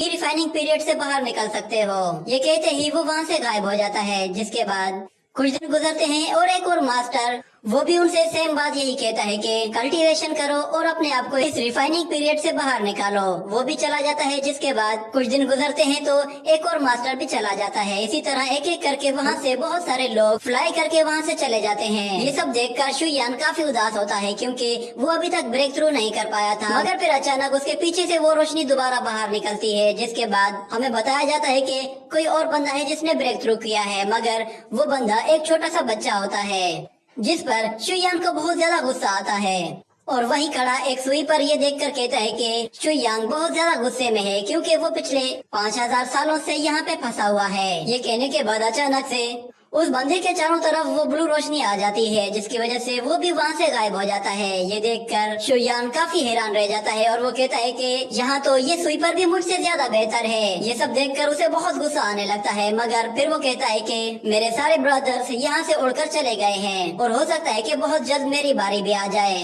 Refining period से बाहर निकल सकते हो। ये कहते ही वो वहाँ से गायब हो जाता है। जिसके बाद कुछ दिन गुजरते हैं और एक और मास्टर वो भी उनसे सेम बात यही कहता है कि कल्टीवेशन करो और अपने आप को इस रिफाइनिंग पीरियड से बाहर निकालो। वो भी चला जाता है। जिसके बाद कुछ दिन गुजरते हैं तो एक और मास्टर भी चला जाता है। इसी तरह एक एक करके वहाँ से बहुत सारे लोग फ्लाई करके वहाँ से चले जाते हैं। ये सब देखकर शुयान काफी उदास होता है क्योंकि वो अभी तक ब्रेक थ्रू नहीं कर पाया था। मगर फिर अचानक उसके पीछे से वो रोशनी दोबारा बाहर निकलती है। जिसके बाद हमें बताया जाता है कि कोई और बंदा है जिसने ब्रेक थ्रू किया है, मगर वो बंदा एक छोटा सा बच्चा होता है जिस पर शुयान को बहुत ज्यादा गुस्सा आता है। और वहीं खड़ा एक स्वीपर ये देखकर कहता है कि शुयांग बहुत ज्यादा गुस्से में है क्योंकि वो पिछले 5000 सालों से यहाँ पे फंसा हुआ है। ये कहने के बाद अचानक से उस बंदे के चारों तरफ वो ब्लू रोशनी आ जाती है जिसकी वजह से वो भी वहाँ से गायब हो जाता है। ये देखकर शुयान काफी हैरान रह जाता है और वो कहता है कि यहाँ तो ये स्वीपर भी मुझसे ज्यादा बेहतर है। ये सब देखकर उसे बहुत गुस्सा आने लगता है, मगर फिर वो कहता है कि मेरे सारे ब्रदर्स यहाँ से उड़कर चले गए हैं और हो सकता है कि बहुत जल्द मेरी बारी भी आ जाए।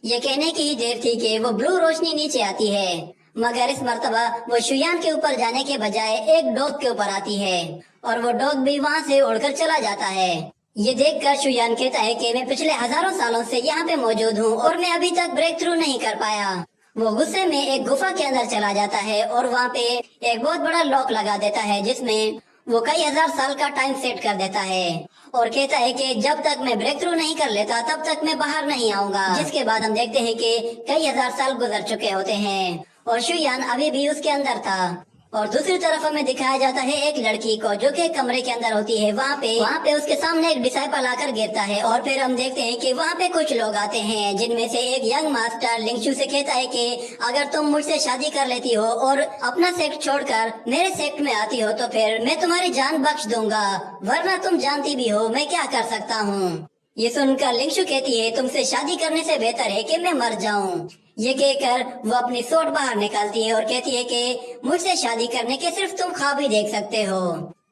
ये कहने की ही देर थी कि वो ब्लू रोशनी नीचे आती है, मगर इस मर्तबा वो शुयान के ऊपर जाने के बजाय एक डॉग के ऊपर आती है और वो डॉग भी वहाँ से उड़कर चला जाता है। ये देखकर शुयान कहता है कि मैं पिछले हजारों सालों से यहाँ पे मौजूद हूँ और मैं अभी तक ब्रेक थ्रू नहीं कर पाया। वो गुस्से में एक गुफा के अंदर चला जाता है और वहाँ पे एक बहुत बड़ा लॉक लगा देता है जिसमें वो कई हजार साल का टाइम सेट कर देता है और कहता है कि जब तक मैं ब्रेक थ्रू नहीं कर लेता तब तक मैं बाहर नहीं आऊंगा। जिसके बाद हम देखते हैं कि कई हजार साल गुजर चुके होते हैं और शुयान अभी भी उसके अंदर था। और दूसरी तरफ हमें दिखाया जाता है एक लड़की को जो कि कमरे के अंदर होती है। वहाँ पे उसके सामने एक डिसाइपल आकर गिरता है और फिर हम देखते हैं कि वहाँ पे कुछ लोग आते हैं जिनमें से एक यंग मास्टर लिंगशु से कहता है कि अगर तुम मुझसे शादी कर लेती हो और अपना सेक्ट छोड़कर मेरे सेक्ट में आती हो तो फिर मैं तुम्हारी जान बख्श दूंगा, वरना तुम जानती भी हो मैं क्या कर सकता हूँ। ये सुनकर लिंगशु कहती है तुमसे शादी करने से बेहतर है कि मैं मर जाऊं। ये कहकर वो अपनी सोट बाहर निकालती है और कहती है कि मुझसे शादी करने के सिर्फ तुम ख्वाब ही देख सकते हो।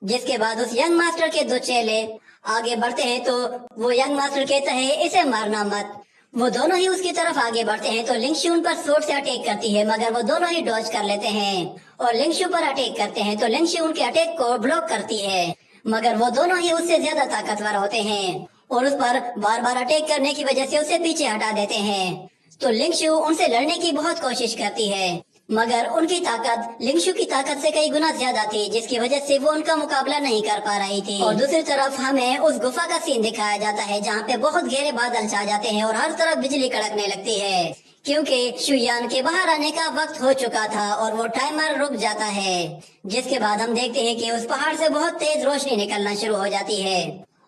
जिसके बाद उस यंग मास्टर के दो चेले आगे बढ़ते हैं तो वो यंग मास्टर कहता है इसे मारना मत। वो दोनों ही उसकी तरफ आगे बढ़ते हैं तो लिंगशु उन पर सोट से अटैक करती है, मगर वो दोनों ही डॉज कर लेते हैं और लिंगशु पर अटैक करते हैं तो लिंगशु उनके अटैक को ब्लॉक करती है, मगर वो दोनों ही उससे ज्यादा ताकतवर होते हैं और उस पर बार बार अटैक करने की वजह से उसे पीछे हटा देते हैं। तो लिंगशु उनसे लड़ने की बहुत कोशिश करती है, मगर उनकी ताकत लिंगशु की ताकत से कई गुना ज्यादा थी जिसकी वजह से वो उनका मुकाबला नहीं कर पा रही थी। और दूसरी तरफ हमें उस गुफा का सीन दिखाया जाता है जहाँ पे बहुत गहरे बादल छा जाते हैं और हर तरफ बिजली कड़कने लगती है क्योंकि शुयान के बाहर आने का वक्त हो चुका था और वो टाइमर रुक जाता है। जिसके बाद हम देखते हैं कि उस पहाड़ से बहुत तेज रोशनी निकलना शुरू हो जाती है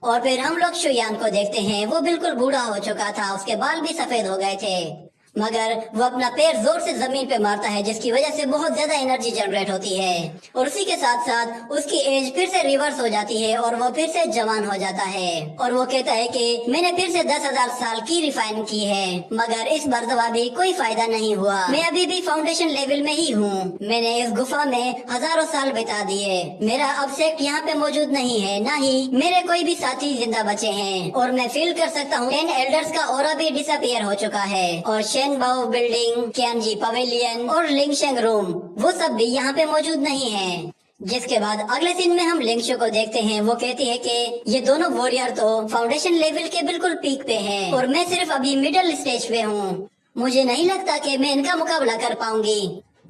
और फिर हम लोग शुयान को देखते हैं। वो बिल्कुल बूढ़ा हो चुका था, उसके बाल भी सफेद हो गए थे, मगर वो अपना पैर जोर से जमीन पे मारता है जिसकी वजह से बहुत ज्यादा एनर्जी जनरेट होती है और उसी के साथ साथ उसकी एज फिर से रिवर्स हो जाती है और वो फिर से जवान हो जाता है। और वो कहता है कि मैंने फिर से 10,000 साल की रिफाइन की है, मगर इस मर्तबा भी कोई फायदा नहीं हुआ। मैं अभी भी फाउंडेशन लेवल में ही हूँ। मैंने इस गुफा में हजारों साल बिता दिए। मेरा अब सेक्ट यहाँ पे मौजूद नहीं है, न ही मेरे कोई भी साथी जिंदा बचे हैं और मैं फील कर सकता हूँ 10 एल्डर्स का ऑरा भी डिसअपियर हो चुका है और शेंगबाओ बिल्डिंग, क्यानजी पवेलियन और लिंगशेंग रूम वो सब भी यहाँ पे मौजूद नहीं है। जिसके बाद अगले सीन में हम लिंगशु को देखते हैं। वो कहती है कि ये दोनों वॉरियर तो फाउंडेशन लेवल के बिल्कुल पीक पे हैं और मैं सिर्फ अभी मिडिल स्टेज पे हूँ। मुझे नहीं लगता कि मैं इनका मुकाबला कर पाऊंगी।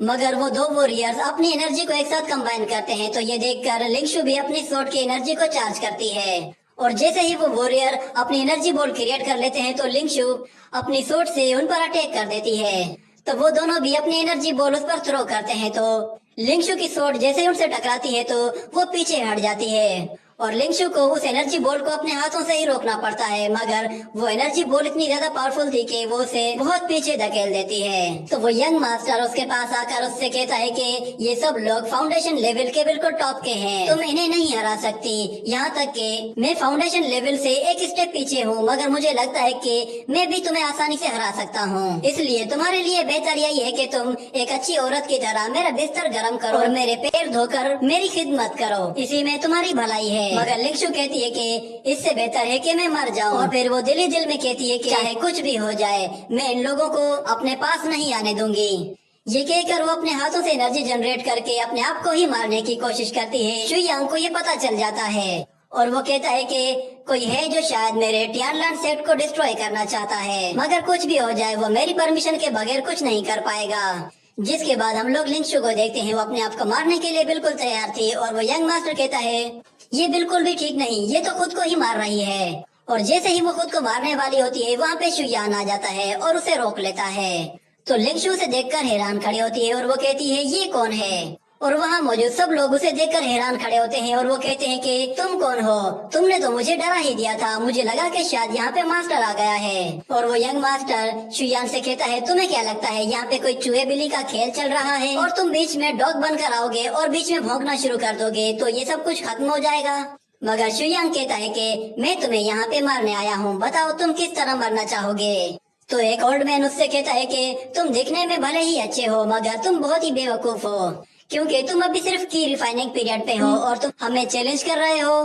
मगर वो दो वॉरियर्स अपनी एनर्जी को एक साथ कंबाइन करते हैं तो ये देखकर लिंगशु भी अपनी सोट की एनर्जी को चार्ज करती है और जैसे ही वो वॉरियर अपनी एनर्जी बॉल क्रिएट कर लेते हैं तो लिंगशु अपनी सोट से उन पर अटैक कर देती है। तो वो दोनों भी अपनी एनर्जी बॉल उस पर थ्रो करते हैं तो लिंगशु की सोट जैसे ही उनसे टकराती है तो वो पीछे हट जाती है और लिंगशु को उस एनर्जी बॉल को अपने हाथों से ही रोकना पड़ता है, मगर वो एनर्जी बॉल इतनी ज्यादा पावरफुल थी कि वो उसे बहुत पीछे धकेल देती है। तो वो यंग मास्टर उसके पास आकर उससे कहता है कि ये सब लोग फाउंडेशन लेवल के बिल्कुल टॉप के हैं, तुम इन्हें नहीं हरा सकती। यहाँ तक कि मैं फाउंडेशन लेवल से एक स्टेप पीछे हूँ, मगर मुझे लगता है कि मैं भी तुम्हें आसानी से हरा सकता हूँ। इसलिए तुम्हारे लिए बेहतर यही है कि तुम एक अच्छी औरत की तरह मेरा बिस्तर गर्म करो और मेरे पैर धोकर मेरी खिदमत करो, इसी में तुम्हारी भलाई है। मगर लिंगशु कहती है कि इससे बेहतर है कि मैं मर जाऊं और फिर वो दिल ही दिल में कहती है कि चाहे कुछ भी हो जाए मैं इन लोगों को अपने पास नहीं आने दूंगी। ये कहकर वो अपने हाथों से एनर्जी जनरेट करके अपने आप को ही मारने की कोशिश करती है। शुयांग को ये पता चल जाता है और वो कहता है कि कोई है जो शायद मेरे टियानलान सेक्ट को डिस्ट्रॉय करना चाहता है, मगर कुछ भी हो जाए वो मेरी परमिशन के बगैर कुछ नहीं कर पाएगा। जिसके बाद हम लोग लिंक्शु को देखते हैं, वो अपने आप को मारने के लिए बिल्कुल तैयार थी और वो यंग मास्टर कहता है ये बिल्कुल भी ठीक नहीं, ये तो खुद को ही मार रही है। और जैसे ही वो खुद को मारने वाली होती है वहाँ पे शुयान आ जाता है और उसे रोक लेता है। तो लिंक्शु उसे देखकर हैरान खड़ी होती है और वो कहती है ये कौन है। और वहाँ मौजूद सब लोग उसे देखकर हैरान खड़े होते हैं और वो कहते हैं कि तुम कौन हो, तुमने तो मुझे डरा ही दिया था, मुझे लगा कि शायद यहाँ पे मास्टर आ गया है। और वो यंग मास्टर शुयान से कहता है तुम्हें क्या लगता है यहाँ पे कोई चूहे बिल्ली का खेल चल रहा है और तुम बीच में डॉग बनकर आओगे और बीच में भौंकना शुरू कर दोगे तो ये सब कुछ खत्म हो जाएगा। मगर शुयांग कहता है कि मैं तुम्हें यहाँ पे मारने आया हूँ, बताओ तुम किस तरह मरना चाहोगे। तो एक ओल्ड मैन उससे कहता है कि तुम दिखने में भले ही अच्छे हो मगर तुम बहुत ही बेवकूफ हो, क्योंकि तुम अभी सिर्फ की रिफाइनिंग पीरियड पे हो और तुम हमें चैलेंज कर रहे हो।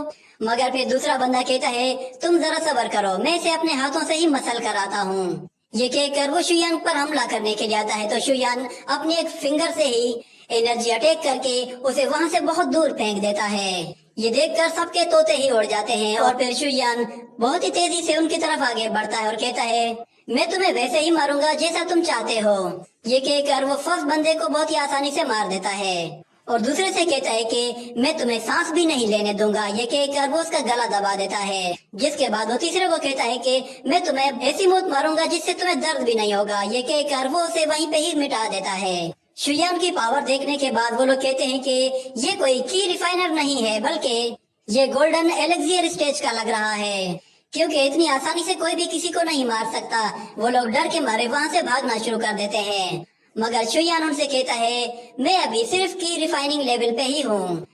मगर फिर दूसरा बंदा कहता है तुम जरा सब्र करो, मैं इसे अपने हाथों से ही मसल कर आता हूँ। ये कहकर वो शुयान पर हमला करने के लिए आता है तो शुयान अपनी एक फिंगर से ही एनर्जी अटैक करके उसे वहाँ से बहुत दूर फेंक देता है। ये देखकर सबके तोते ही उड़ जाते हैं और फिर शुयान बहुत ही तेजी से उनकी तरफ आगे बढ़ता है और कहता है मैं तुम्हें वैसे ही मारूंगा जैसा तुम चाहते हो। ये कहकर वो फर्स्ट बंदे को बहुत ही आसानी से मार देता है और दूसरे से कहता है कि मैं तुम्हें सांस भी नहीं लेने दूंगा। ये कहकर वो उसका गला दबा देता है। जिसके बाद वो तीसरे को कहता है कि मैं तुम्हें ऐसी मौत मारूंगा जिससे तुम्हें दर्द भी नहीं होगा। ये कहकर वो उसे वहीं पे ही मिटा देता है। शुयान की पावर देखने के बाद वो लोग कहते हैं कि ये कोई की रिफाइनर नहीं है बल्कि ये गोल्डन एलेक्सियर स्टेज का लग रहा है, क्योंकि इतनी आसानी से कोई भी किसी को नहीं मार सकता। वो लोग डर के मारे वहाँ से भागना शुरू कर देते हैं। मगर शुयान उनसे कहता है मैं अभी सिर्फ की रिफाइनिंग लेवल पे ही हूँ,